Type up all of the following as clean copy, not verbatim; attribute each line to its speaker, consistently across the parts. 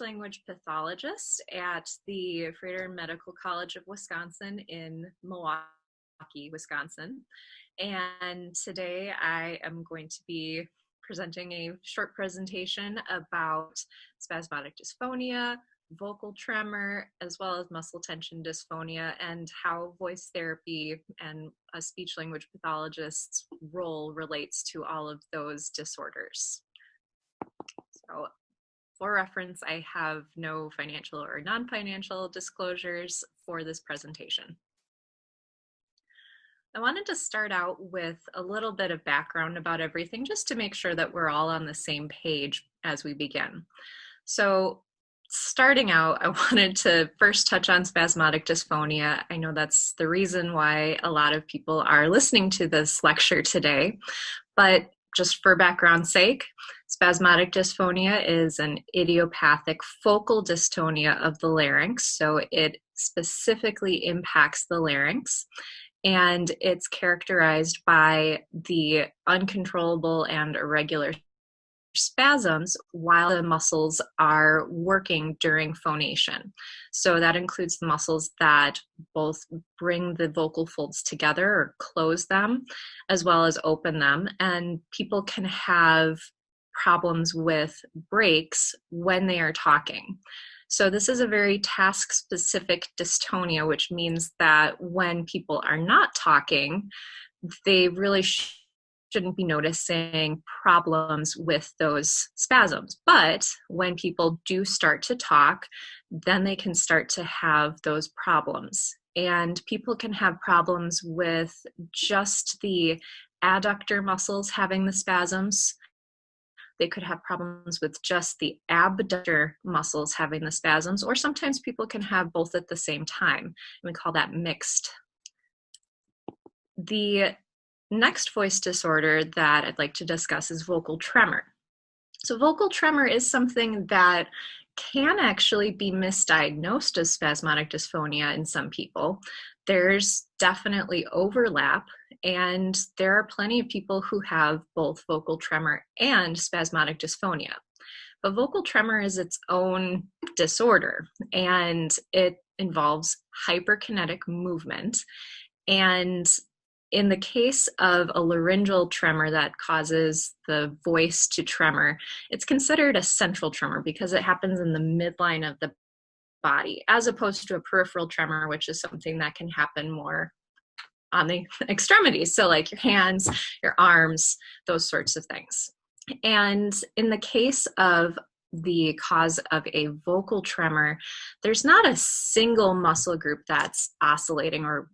Speaker 1: speech-language pathologist at the Froedtert Medical College of Wisconsin in Milwaukee, Wisconsin. And today I am going to be presenting a short presentation about spasmodic dysphonia, vocal tremor, as well as muscle tension dysphonia, and how voice therapy and a speech-language pathologist's role relates to all of those disorders. So, for reference, I have no financial or non-financial disclosures for this presentation. I wanted to start out with a little bit of background about everything, just to make sure that we're all on the same page as we begin. So, starting out, I wanted to first touch on spasmodic dysphonia. I know that's the reason why a lot of people are listening to this lecture today, but just for background's sake, spasmodic dysphonia is an idiopathic focal dystonia of the larynx, so it specifically impacts the larynx, and it's characterized by the uncontrollable and irregular spasms while the muscles are working during phonation. So that includes the muscles that both bring the vocal folds together or close them, as well as open them. And people can have problems with breaks when they are talking. So this is a very task-specific dystonia, which means that when people are not talking, they really shouldn't be noticing problems with those spasms. But when people do start to talk, then they can start to have those problems. And people can have problems with just the adductor muscles having the spasms. They could have problems with just the abductor muscles having the spasms, or sometimes people can have both at the same time. We call that mixed. The next voice disorder that I'd like to discuss is vocal tremor. So vocal tremor is something that can actually be misdiagnosed as spasmodic dysphonia in some people. There's definitely overlap, and there are plenty of people who have both vocal tremor and spasmodic dysphonia. But vocal tremor is its own disorder, and it involves hyperkinetic movement. And in the case of a laryngeal tremor that causes the voice to tremor, it's considered a central tremor because it happens in the midline of the body, as opposed to a peripheral tremor, which is something that can happen more on the extremities. So like your hands, your arms, those sorts of things. And in the case of the cause of a vocal tremor, there's not a single muscle group that's oscillating or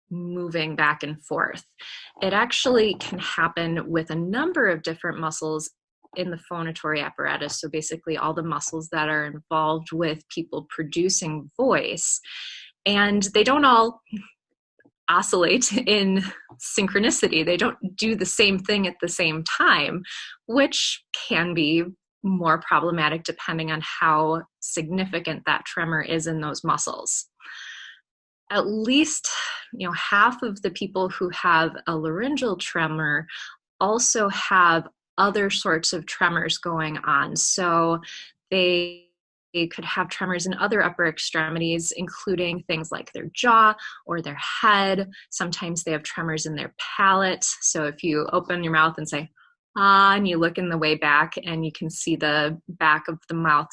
Speaker 1: moving back and forth. It actually can happen with a number of different muscles in the phonatory apparatus. So basically all the muscles that are involved with people producing voice, and they don't all oscillate in synchronicity. They don't do the same thing at the same time, which can be more problematic depending on how significant that tremor is in those muscles. At least, half of the people who have a laryngeal tremor also have other sorts of tremors going on. So they could have tremors in other upper extremities, including things like their jaw or their head. Sometimes they have tremors in their palate. So if you open your mouth and say, ah, and you look in the way back and you can see the back of the mouth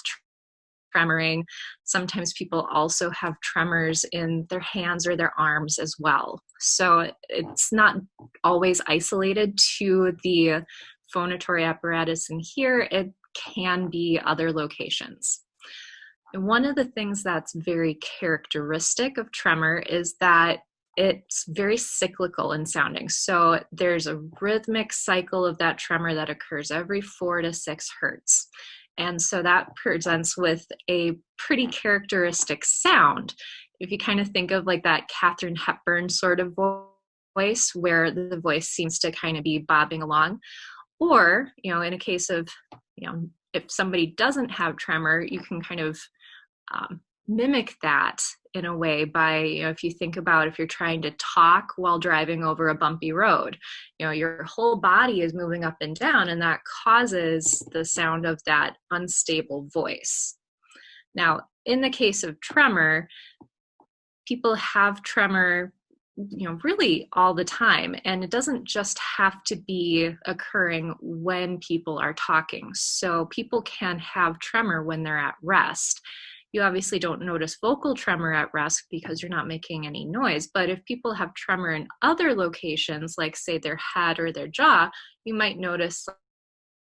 Speaker 1: tremoring. Sometimes people also have tremors in their hands or their arms as well. So it's not always isolated to the phonatory apparatus in here. It can be other locations. And one of the things that's very characteristic of tremor is that it's very cyclical in sounding. So there's a rhythmic cycle of that tremor that occurs every 4 to 6 hertz. And so that presents with a pretty characteristic sound. If you kind of think of like that Katharine Hepburn sort of voice, where the voice seems to kind of be bobbing along. Or, in a case of, if somebody doesn't have tremor, you can kind of mimic that in a way by, if you think about if you're trying to talk while driving over a bumpy road, your whole body is moving up and down, and that causes the sound of that unstable voice. Now, in the case of tremor, people have tremor, really all the time. And it doesn't just have to be occurring when people are talking. So people can have tremor when they're at rest. You obviously don't notice vocal tremor at rest because you're not making any noise. But if people have tremor in other locations, like say their head or their jaw, you might notice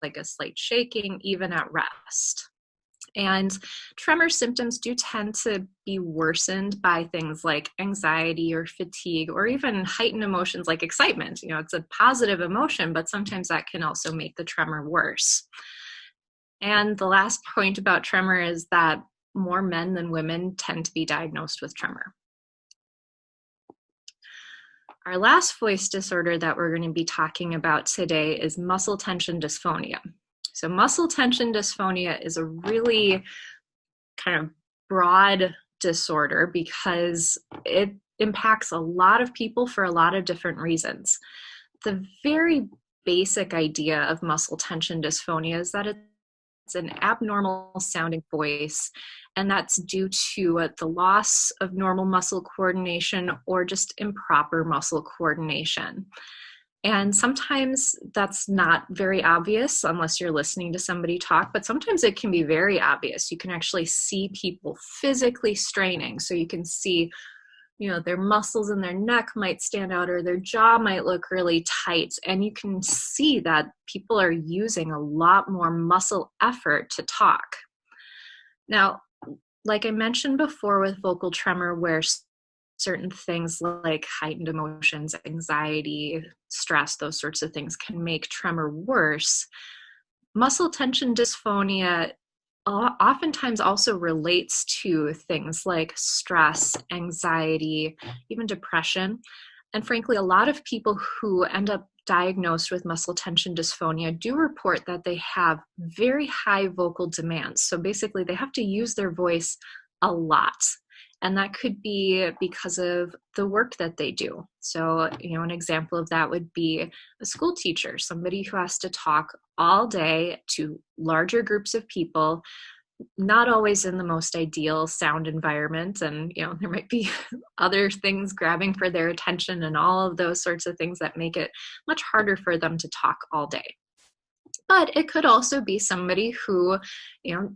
Speaker 1: like a slight shaking even at rest. And tremor symptoms do tend to be worsened by things like anxiety or fatigue, or even heightened emotions like excitement. It's a positive emotion, but sometimes that can also make the tremor worse. And the last point about tremor is that more men than women tend to be diagnosed with tremor. Our last voice disorder that we're going to be talking about today is muscle tension dysphonia. So muscle tension dysphonia is a really kind of broad disorder because it impacts a lot of people for a lot of different reasons. The very basic idea of muscle tension dysphonia is that it's an abnormal sounding voice, and that's due to the loss of normal muscle coordination or just improper muscle coordination. And sometimes that's not very obvious unless you're listening to somebody talk, but sometimes it can be very obvious. You can actually see people physically straining. So you can see, their muscles in their neck might stand out or their jaw might look really tight. And you can see that people are using a lot more muscle effort to talk. Now, like I mentioned before with vocal tremor, where certain things like heightened emotions, anxiety, stress, those sorts of things can make tremor worse. Muscle tension dysphonia oftentimes also relates to things like stress, anxiety, even depression. And frankly, a lot of people who end up diagnosed with muscle tension dysphonia do report that they have very high vocal demands. So basically, they have to use their voice a lot. And that could be because of the work that they do. So, an example of that would be a school teacher, somebody who has to talk all day to larger groups of people, not always in the most ideal sound environment. And, there might be other things grabbing for their attention and all of those sorts of things that make it much harder for them to talk all day. But it could also be somebody who,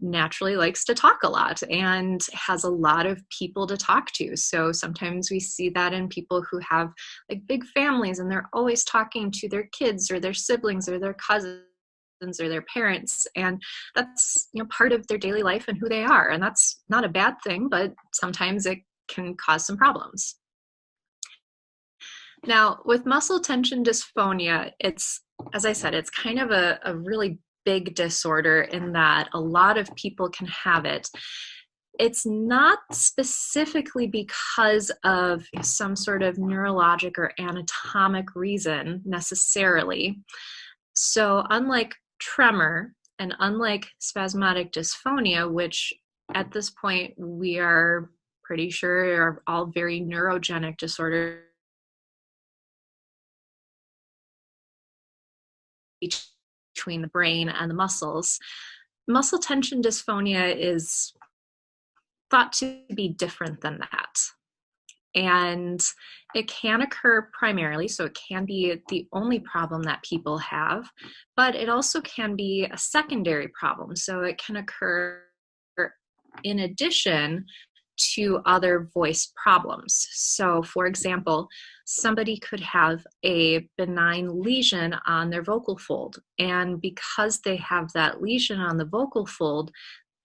Speaker 1: naturally likes to talk a lot and has a lot of people to talk to. So sometimes we see that in people who have like big families and they're always talking to their kids or their siblings or their cousins or their parents. And that's, part of their daily life and who they are. And that's not a bad thing, but sometimes it can cause some problems. Now, with muscle tension dysphonia, as I said, it's kind of a really big disorder in that a lot of people can have it. It's not specifically because of some sort of neurologic or anatomic reason necessarily. So unlike tremor and unlike spasmodic dysphonia, which at this point we are pretty sure are all very neurogenic disorders, between the brain and the muscles, muscle tension dysphonia is thought to be different than that. And it can occur primarily, so it can be the only problem that people have, but it also can be a secondary problem. So it can occur in addition to other voice problems. So for example, somebody could have a benign lesion on their vocal fold. And because they have that lesion on the vocal fold,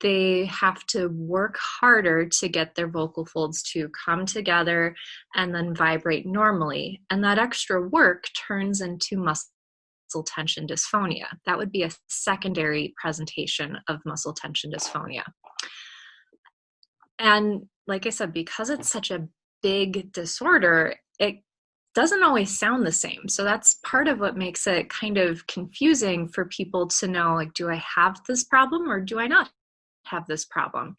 Speaker 1: they have to work harder to get their vocal folds to come together and then vibrate normally. And that extra work turns into muscle tension dysphonia. That would be a secondary presentation of muscle tension dysphonia. And like I said, because it's such a big disorder, it doesn't always sound the same. So that's part of what makes it kind of confusing for people to know, like, do I have this problem or do I not have this problem?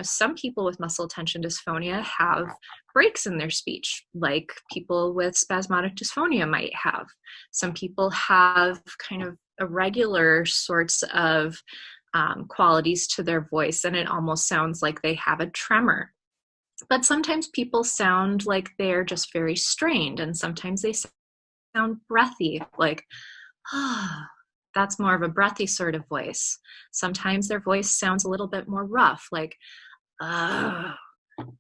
Speaker 1: Some people with muscle tension dysphonia have breaks in their speech, like people with spasmodic dysphonia might have. Some people have kind of irregular sorts of qualities to their voice, and it almost sounds like they have a tremor. But sometimes people sound like they're just very strained, and sometimes they sound breathy, like, ah, that's more of a breathy sort of voice. Sometimes their voice sounds a little bit more rough, like,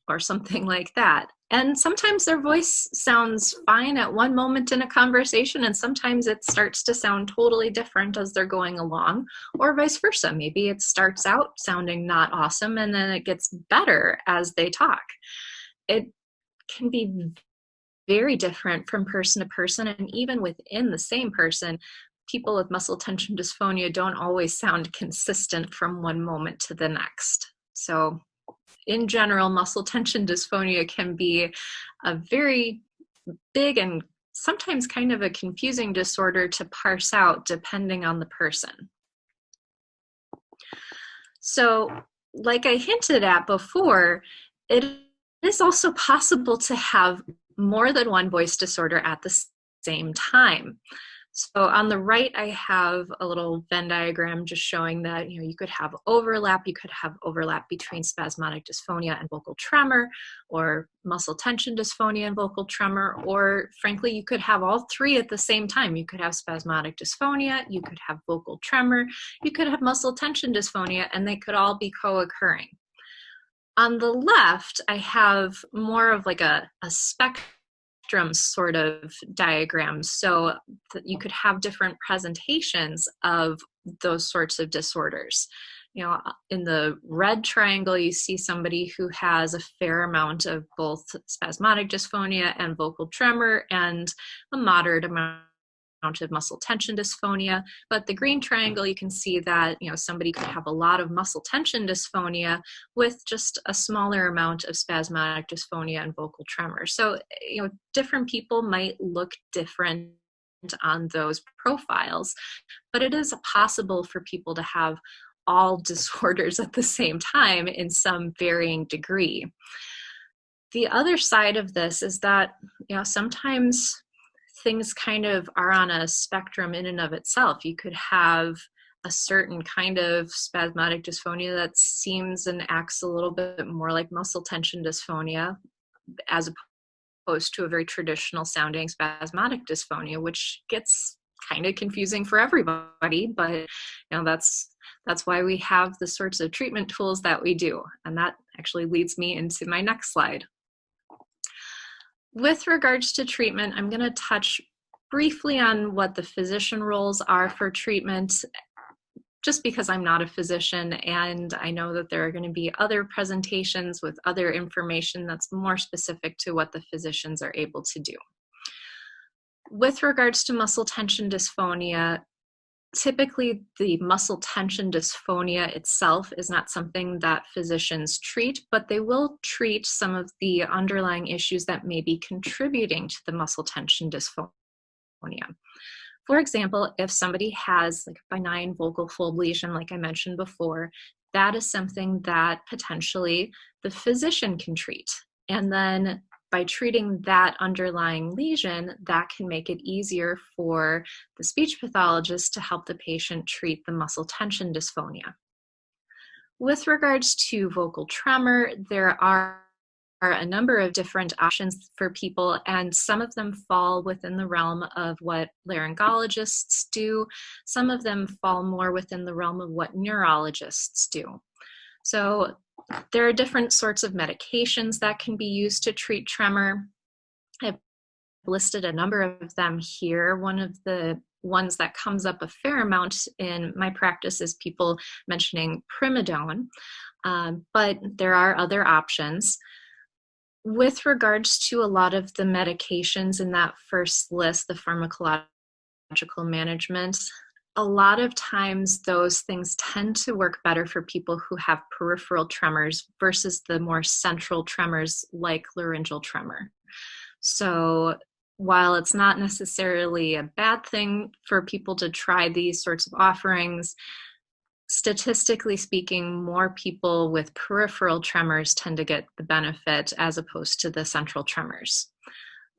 Speaker 1: or something like that. And sometimes their voice sounds fine at one moment in a conversation, and sometimes it starts to sound totally different as they're going along, or vice versa. Maybe it starts out sounding not awesome, and then it gets better as they talk. It can be very different from person to person, and even within the same person, people with muscle tension dysphonia don't always sound consistent from one moment to the next. So in general, muscle tension dysphonia can be a very big and sometimes kind of a confusing disorder to parse out depending on the person. So, like I hinted at before, it is also possible to have more than one voice disorder at the same time. So on the right, I have a little Venn diagram just showing that, you could have overlap. You could have overlap between spasmodic dysphonia and vocal tremor, or muscle tension dysphonia and vocal tremor, or frankly, you could have all three at the same time. You could have spasmodic dysphonia, you could have vocal tremor, you could have muscle tension dysphonia, and they could all be co-occurring. On the left, I have more of like a spectrum sort of diagrams, so that you could have different presentations of those sorts of disorders. In the red triangle, you see somebody who has a fair amount of both spasmodic dysphonia and vocal tremor, and a moderate amount of muscle tension dysphonia. But the green triangle, you can see that somebody could have a lot of muscle tension dysphonia with just a smaller amount of spasmodic dysphonia and vocal tremor. So different people might look different on those profiles, but it is possible for people to have all disorders at the same time in some varying degree. The other side of this is that sometimes things kind of are on a spectrum in and of itself. You could have a certain kind of spasmodic dysphonia that seems and acts a little bit more like muscle tension dysphonia, as opposed to a very traditional sounding spasmodic dysphonia, which gets kind of confusing for everybody. But that's why we have the sorts of treatment tools that we do. And that actually leads me into my next slide. With regards to treatment, I'm going to touch briefly on what the physician roles are for treatment, just because I'm not a physician, and I know that there are going to be other presentations with other information that's more specific to what the physicians are able to do. With regards to muscle tension dysphonia, typically the muscle tension dysphonia itself is not something that physicians treat, but they will treat some of the underlying issues that may be contributing to the muscle tension dysphonia. For example, if somebody has like a benign vocal fold lesion, like I mentioned before, that is something that potentially the physician can treat. And then by treating that underlying lesion, that can make it easier for the speech pathologist to help the patient treat the muscle tension dysphonia. With regards to vocal tremor, there are a number of different options for people, and some of them fall within the realm of what laryngologists do. Some of them fall more within the realm of what neurologists do. So there are different sorts of medications that can be used to treat tremor. I've listed a number of them here. One of the ones that comes up a fair amount in my practice is people mentioning primidone, but there are other options. With regards to a lot of the medications in that first list, the pharmacological management, a lot of times those things tend to work better for people who have peripheral tremors versus the more central tremors like laryngeal tremor. So while it's not necessarily a bad thing for people to try these sorts of offerings, statistically speaking, more people with peripheral tremors tend to get the benefit as opposed to the central tremors.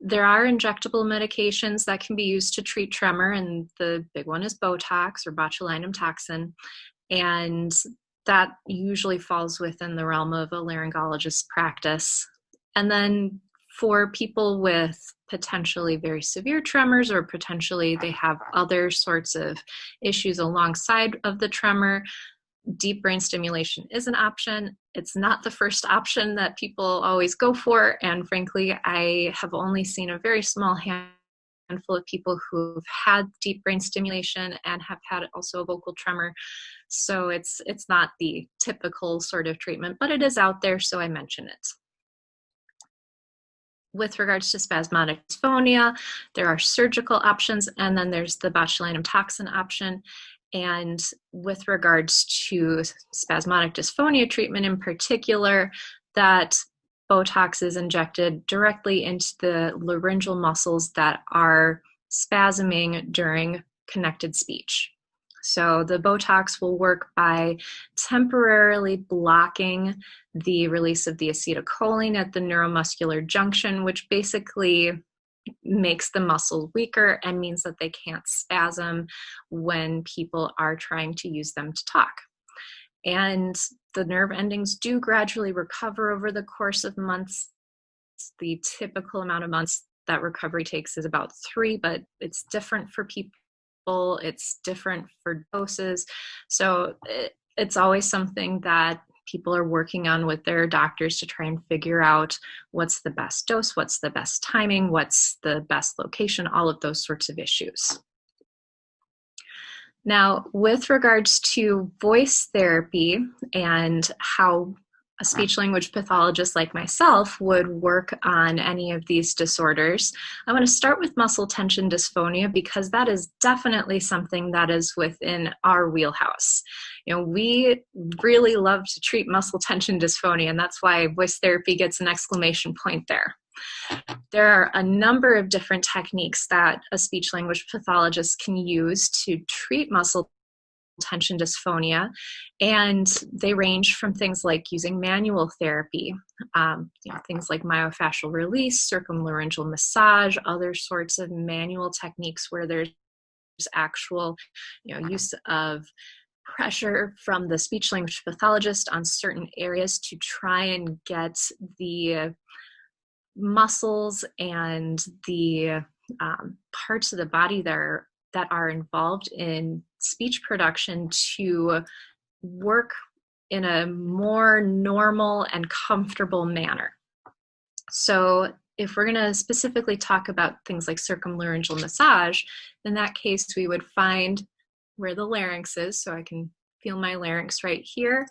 Speaker 1: There are injectable medications that can be used to treat tremor, and the big one is Botox or botulinum toxin. And that usually falls within the realm of a laryngologist's practice. And then for people with potentially very severe tremors, or potentially they have other sorts of issues alongside of the tremor, deep brain stimulation is an option. It's not the first option that people always go for. And frankly, I have only seen a very small handful of people who've had deep brain stimulation and have had also a vocal tremor. So it's not the typical sort of treatment, but it is out there, so I mention it. With regards to spasmodic dysphonia, there are surgical options, and then there's the botulinum toxin option. And with regards to spasmodic dysphonia treatment in particular, that Botox is injected directly into the laryngeal muscles that are spasming during connected speech. So the Botox will work by temporarily blocking the release of the acetylcholine at the neuromuscular junction, which basically makes the muscles weaker and means that they can't spasm when people are trying to use them to talk. And the nerve endings do gradually recover over the course of months. The typical amount of months that recovery takes is about 3, but it's different for people. It's different for doses. So it's always something that people are working on with their doctors to try and figure out what's the best dose, what's the best timing, what's the best location, all of those sorts of issues. Now, with regards to voice therapy and how a speech language pathologist like myself would work on any of these disorders, I want to start with muscle tension dysphonia because that is definitely something that is within our wheelhouse. You know, we really love to treat muscle tension dysphonia, and that's why voice therapy gets an exclamation point there. There are a number of different techniques that a speech language pathologist can use to treat muscle tension dysphonia, and they range from things like using manual therapy, things like myofascial release, circumlaryngeal massage, other sorts of manual techniques where there's actual use of pressure from the speech language pathologist on certain areas to try and get the muscles and the parts of the body that are involved in speech production to work in a more normal and comfortable manner. So if we're going to specifically talk about things like circumlaryngeal massage, in that case we would find where the larynx is, so I can feel my larynx right here,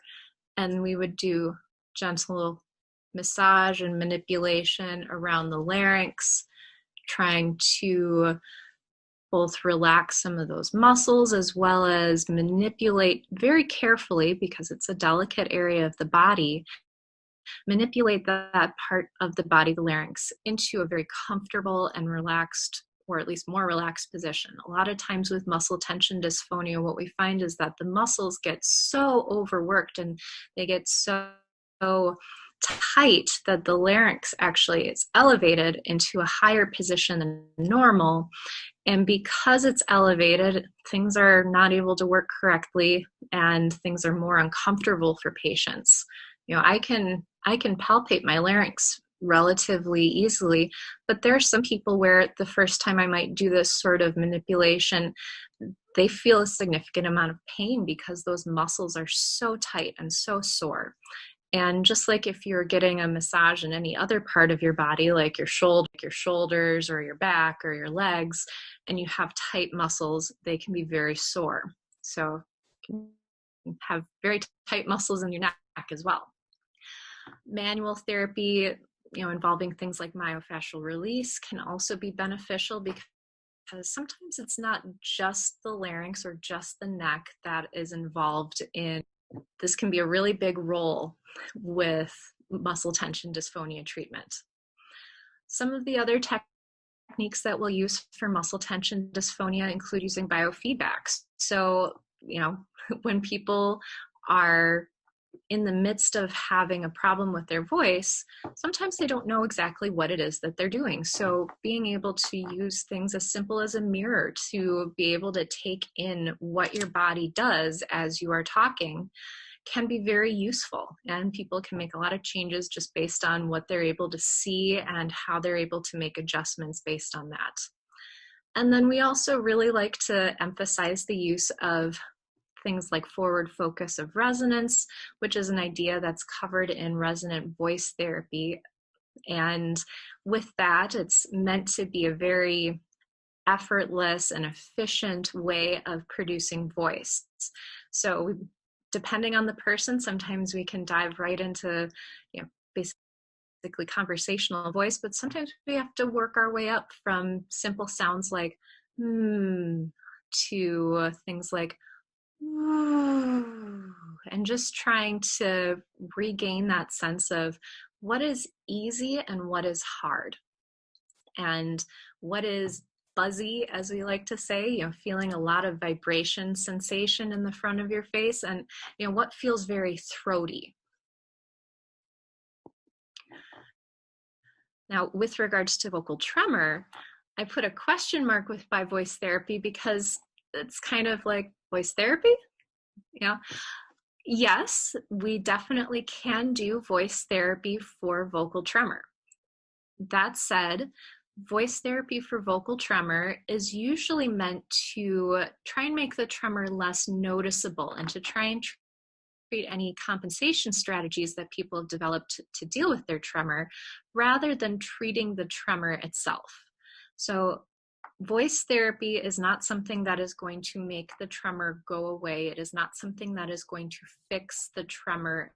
Speaker 1: and we would do gentle massage and manipulation around the larynx, trying to both relax some of those muscles as well as manipulate very carefully, because it's a delicate area of the body, manipulate that part of the body, the larynx, into a very comfortable and relaxed, or at least more relaxed position. A lot of times with muscle tension dysphonia, what we find is that the muscles get so overworked and they get so tight that the larynx actually is elevated into a higher position than normal. And because it's elevated, things are not able to work correctly and things are more uncomfortable for patients. I can palpate my larynx relatively easily, but there are some people where the first time I might do this sort of manipulation, they feel a significant amount of pain because those muscles are so tight and so sore. And just like if you're getting a massage in any other part of your body, like your shoulders or your back or your legs, and you have tight muscles, they can be very sore. So you can have very tight muscles in your neck as well. Manual therapy, involving things like myofascial release, can also be beneficial because sometimes it's not just the larynx or just the neck that is involved in. This can be a really big role with muscle tension dysphonia treatment. Some of the other techniques that we'll use for muscle tension dysphonia include using biofeedbacks. So, when people are in the midst of having a problem with their voice, sometimes they don't know exactly what it is that they're doing. So being able to use things as simple as a mirror to be able to take in what your body does as you are talking can be very useful, and people can make a lot of changes just based on what they're able to see and how they're able to make adjustments based on that. And then we also really like to emphasize the use of things like forward focus of resonance, which is an idea that's covered in resonant voice therapy. And with that, it's meant to be a very effortless and efficient way of producing voice. So depending on the person, sometimes we can dive right into, basically conversational voice, but sometimes we have to work our way up from simple sounds like to things like and just trying to regain that sense of what is easy and what is hard, and what is buzzy, as we like to say, feeling a lot of vibration sensation in the front of your face, and what feels very throaty. Now, with regards to vocal tremor, I put a question mark by voice therapy because it's kind of like voice therapy. Yes, we definitely can do voice therapy for vocal tremor. That said, voice therapy for vocal tremor is usually meant to try and make the tremor less noticeable and to try and treat any compensation strategies that people have developed to deal with their tremor rather than treating the tremor itself. So voice therapy is not something that is going to make the tremor go away. It is not something that is going to fix the tremor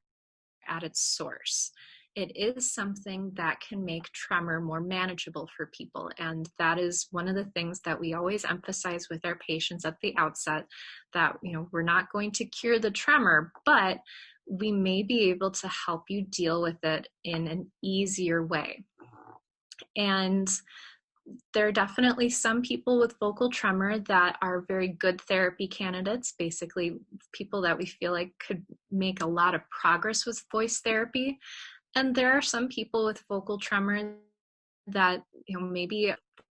Speaker 1: at its source. It is something that can make tremor more manageable for people. And that is one of the things that we always emphasize with our patients at the outset, that, we're not going to cure the tremor, but we may be able to help you deal with it in an easier way. And there are definitely some people with vocal tremor that are very good therapy candidates, basically people that we feel like could make a lot of progress with voice therapy. And there are some people with vocal tremor that, maybe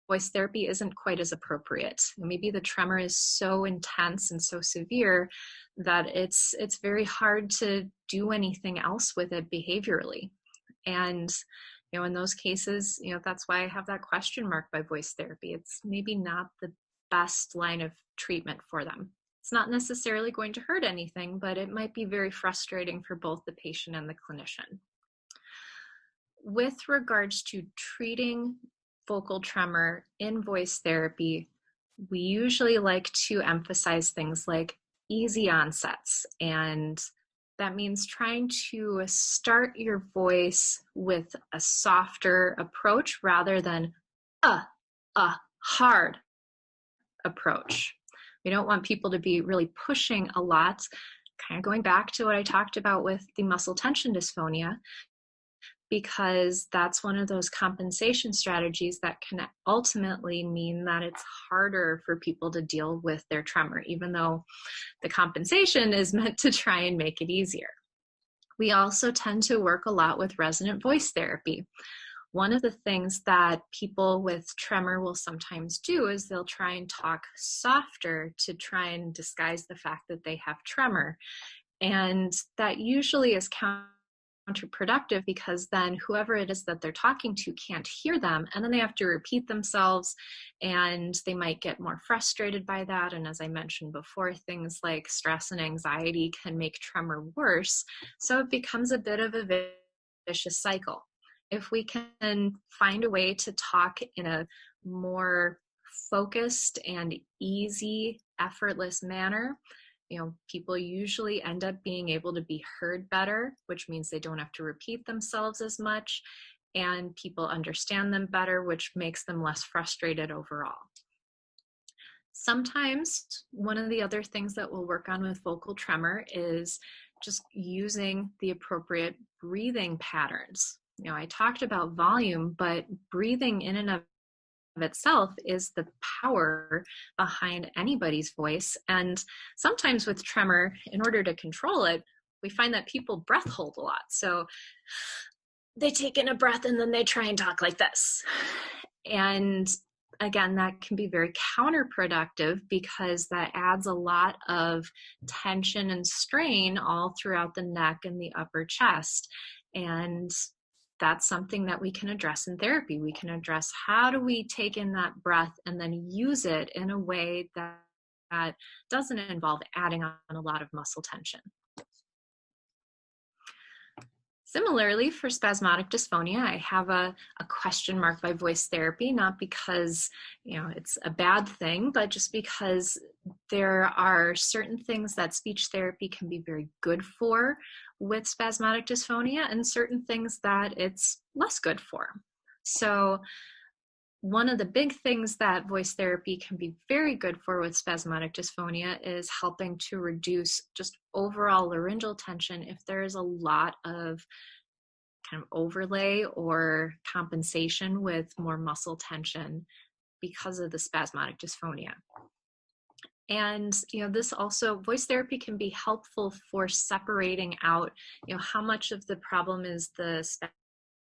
Speaker 1: voice therapy isn't quite as appropriate. Maybe the tremor is so intense and so severe that it's very hard to do anything else with it behaviorally. And in those cases, that's why I have that question mark by voice therapy. It's maybe not the best line of treatment for them. It's not necessarily going to hurt anything, but it might be very frustrating for both the patient and the clinician. With regards to treating vocal tremor in voice therapy, we usually like to emphasize things like easy onsets, and that means trying to start your voice with a softer approach rather than a hard approach. We don't want people to be really pushing a lot, kind of going back to what I talked about with the muscle tension dysphonia, because that's one of those compensation strategies that can ultimately mean that it's harder for people to deal with their tremor, even though the compensation is meant to try and make it easier. We also tend to work a lot with resonant voice therapy. One of the things that people with tremor will sometimes do is they'll try and talk softer to try and disguise the fact that they have tremor. And that usually is counterproductive, because then whoever it is that they're talking to can't hear them, and then they have to repeat themselves, and they might get more frustrated by that. And as I mentioned before, things like stress and anxiety can make tremor worse, so it becomes a bit of a vicious cycle. If we can find a way to talk in a more focused and easy, effortless manner, people usually end up being able to be heard better, which means they don't have to repeat themselves as much, and people understand them better, which makes them less frustrated overall. Sometimes one of the other things that we'll work on with vocal tremor is just using the appropriate breathing patterns. I talked about volume, but breathing in and of itself is the power behind anybody's voice. And sometimes with tremor, in order to control it, we find that people breath hold a lot. So they take in a breath and then they try and talk like this. And again, that can be very counterproductive because that adds a lot of tension and strain all throughout the neck and the upper chest. And that's something that we can address in therapy. We can address how do we take in that breath and then use it in a way that doesn't involve adding on a lot of muscle tension. Similarly, for spasmodic dysphonia, I have a question mark by voice therapy, not because it's a bad thing, but just because there are certain things that speech therapy can be very good for with spasmodic dysphonia and certain things that it's less good for. So one of the big things that voice therapy can be very good for with spasmodic dysphonia is helping to reduce just overall laryngeal tension if there is a lot of kind of overlay or compensation with more muscle tension because of the spasmodic dysphonia. And this also, voice therapy can be helpful for separating out how much of the problem is the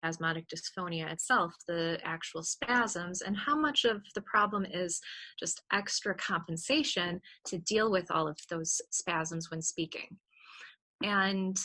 Speaker 1: spasmodic dysphonia itself, the actual spasms, and how much of the problem is just extra compensation to deal with all of those spasms when speaking. And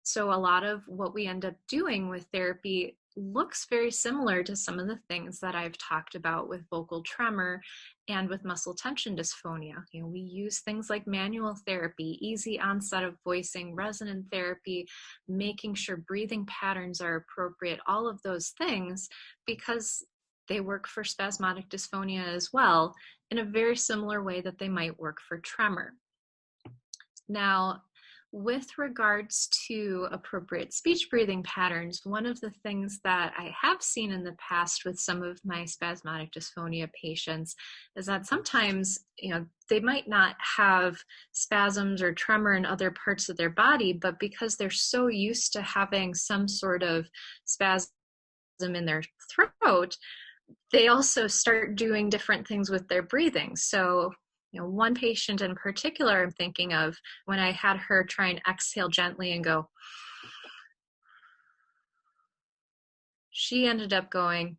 Speaker 1: so a lot of what we end up doing with therapy looks very similar to some of the things that I've talked about with vocal tremor and with muscle tension dysphonia. We use things like manual therapy, easy onset of voicing, resonant therapy, making sure breathing patterns are appropriate, all of those things, because they work for spasmodic dysphonia as well in a very similar way that they might work for tremor. Now, with regards to appropriate speech breathing patterns, one of the things that I have seen in the past with some of my spasmodic dysphonia patients is that sometimes, they might not have spasms or tremor in other parts of their body, but because they're so used to having some sort of spasm in their throat, they also start doing different things with their breathing. So one patient in particular I'm thinking of, when I had her try and exhale gently and go, she ended up going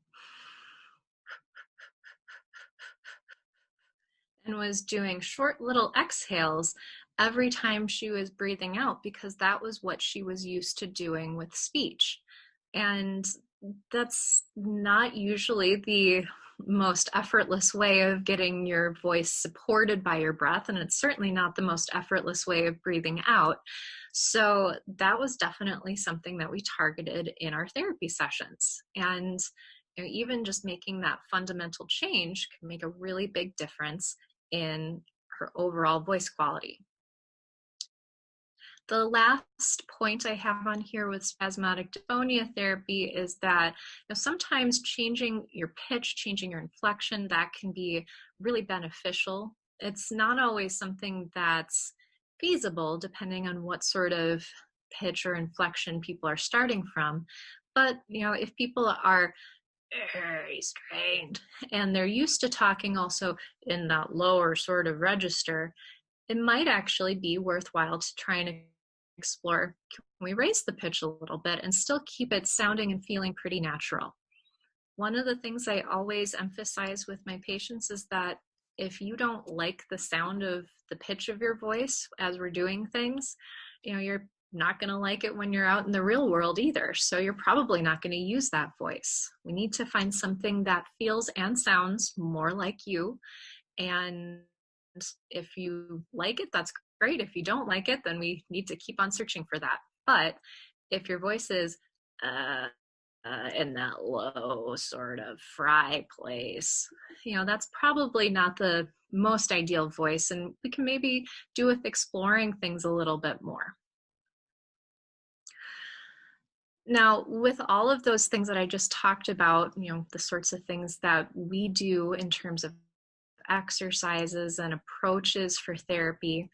Speaker 1: and was doing short little exhales every time she was breathing out because that was what she was used to doing with speech. And that's not usually the most effortless way of getting your voice supported by your breath, and it's certainly not the most effortless way of breathing out. So that was definitely something that we targeted in our therapy sessions. And even just making that fundamental change can make a really big difference in her overall voice quality. The last point I have on here with spasmodic dysphonia therapy is that sometimes changing your pitch, changing your inflection, that can be really beneficial. It's not always something that's feasible depending on what sort of pitch or inflection people are starting from. But if people are very strained and they're used to talking also in that lower sort of register, it might actually be worthwhile to try and explore, can we raise the pitch a little bit and still keep it sounding and feeling pretty natural? One of the things I always emphasize with my patients is that if you don't like the sound of the pitch of your voice as we're doing things, you're not going to like it when you're out in the real world either. So you're probably not going to use that voice. We need to find something that feels and sounds more like you. And if you like it, that's great. If you don't like it, then we need to keep on searching for that. But if your voice is in that low sort of fry place, that's probably not the most ideal voice, and we can maybe do with exploring things a little bit more. Now, with all of those things that I just talked about, the sorts of things that we do in terms of exercises and approaches for therapy,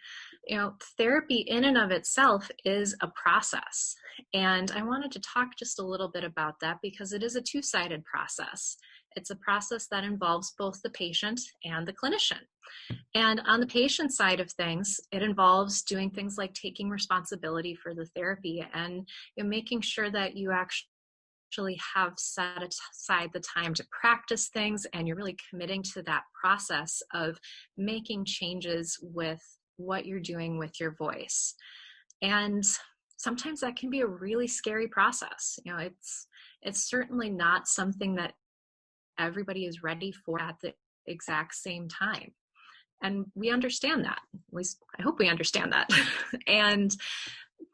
Speaker 1: therapy in and of itself is a process. And I wanted to talk just a little bit about that because it is a two-sided process. it's a process that involves both the patient and the clinician. And on the patient side of things, it involves doing things like taking responsibility for the therapy and making sure that you actually have set aside the time to practice things, and you're really committing to that process of making changes with what you're doing with your voice. And sometimes that can be a really scary process. It's certainly not something that everybody is ready for at the exact same time. And we understand that. At least I hope we understand that. And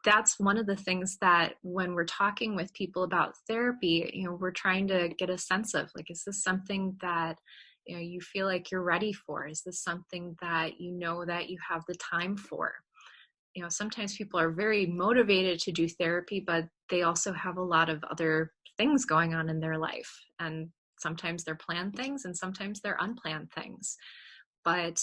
Speaker 1: that's one of the things that when we're talking with people about therapy, we're trying to get a sense of, like, is this something that you feel like you're ready for? Is this something that that you have the time for? Sometimes people are very motivated to do therapy, but they also have a lot of other things going on in their life. And sometimes they're planned things and sometimes they're unplanned things. But,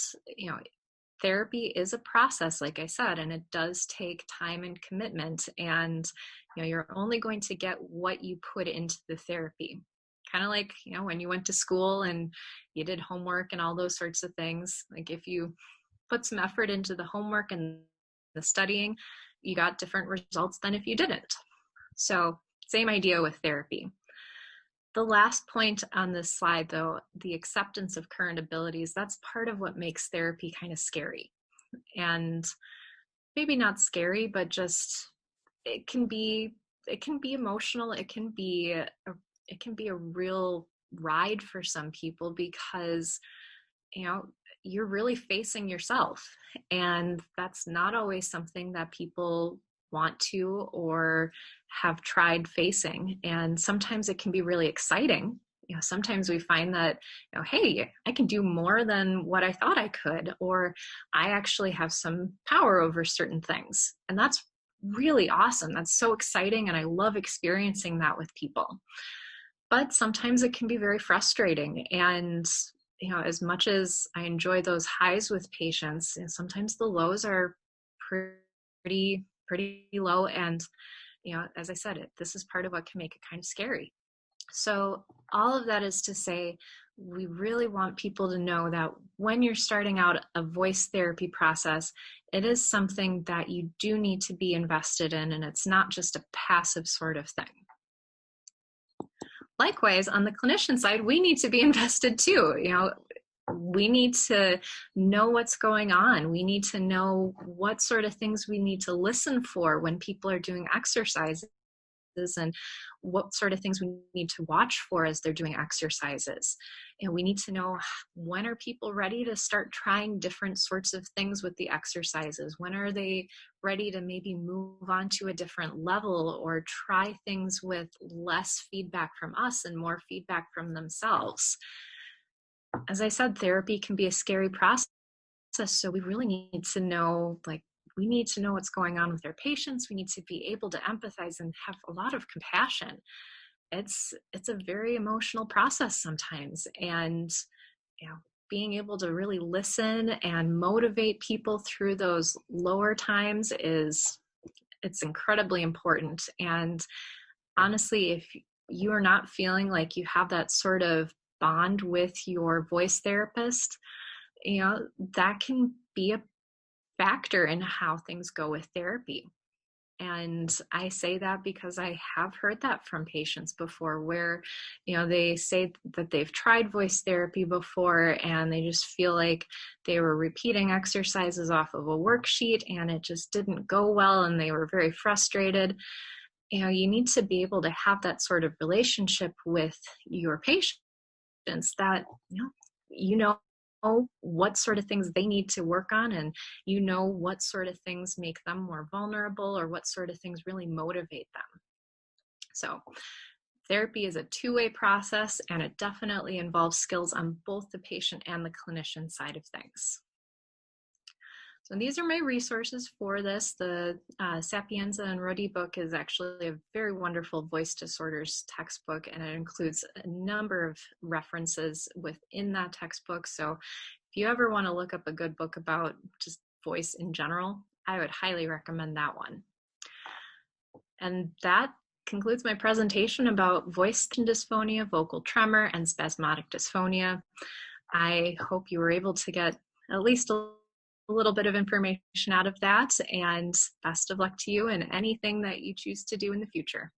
Speaker 1: therapy is a process, like I said, and it does take time and commitment. And, you're only going to get what you put into the therapy. Kind of like, when you went to school and you did homework and all those sorts of things. Like if you put some effort into the homework and the studying, you got different results than if you didn't. So same idea with therapy. The last point on this slide, though, the acceptance of current abilities, that's part of what makes therapy kind of scary. And maybe not scary, but just it can be emotional. It can be a real ride for some people because you're really facing yourself, and that's not always something that people want to or have tried facing. And sometimes it can be really exciting. Sometimes we find that, hey, I can do more than what I thought I could, or I actually have some power over certain things. And that's really awesome. That's so exciting. And I love experiencing that with people. But sometimes it can be very frustrating. And as much as I enjoy those highs with patients, sometimes the lows are pretty low. And, as I said, this is part of what can make it kind of scary. So all of that is to say, we really want people to know that when you're starting out a voice therapy process, it is something that you do need to be invested in, and it's not just a passive sort of thing. Likewise, on the clinician side, we need to be invested too. We need to know what's going on. We need to know what sort of things we need to listen for when people are doing exercises, and what sort of things we need to watch for as they're doing exercises. And we need to know, when are people ready to start trying different sorts of things with the exercises? When are they ready to maybe move on to a different level or try things with less feedback from us and more feedback from themselves? As I said, therapy can be a scary process, so we really need to know, we need to know what's going on with our patients. We need to be able to empathize and have a lot of compassion. It's a very emotional process sometimes, and being able to really listen and motivate people through those lower times it's incredibly important. And honestly, if you are not feeling like you have that sort of bond with your voice therapist, that can be a factor in how things go with therapy. And I say that because I have heard that from patients before, where they say that they've tried voice therapy before and they just feel like they were repeating exercises off of a worksheet and it just didn't go well, and they were very frustrated. You need to be able to have that sort of relationship with your patients, that you know what sort of things they need to work on, and what sort of things make them more vulnerable, or what sort of things really motivate them. So therapy is a two-way process, and it definitely involves skills on both the patient and the clinician side of things. So these are my resources for this. The Sapienza and Rodi book is actually a very wonderful voice disorders textbook, and it includes a number of references within that textbook. So if you ever want to look up a good book about just voice in general, I would highly recommend that one. And that concludes my presentation about voice dysphonia, vocal tremor, and spasmodic dysphonia. I hope you were able to get at least a little bit of information out of that, and best of luck to you in anything that you choose to do in the future.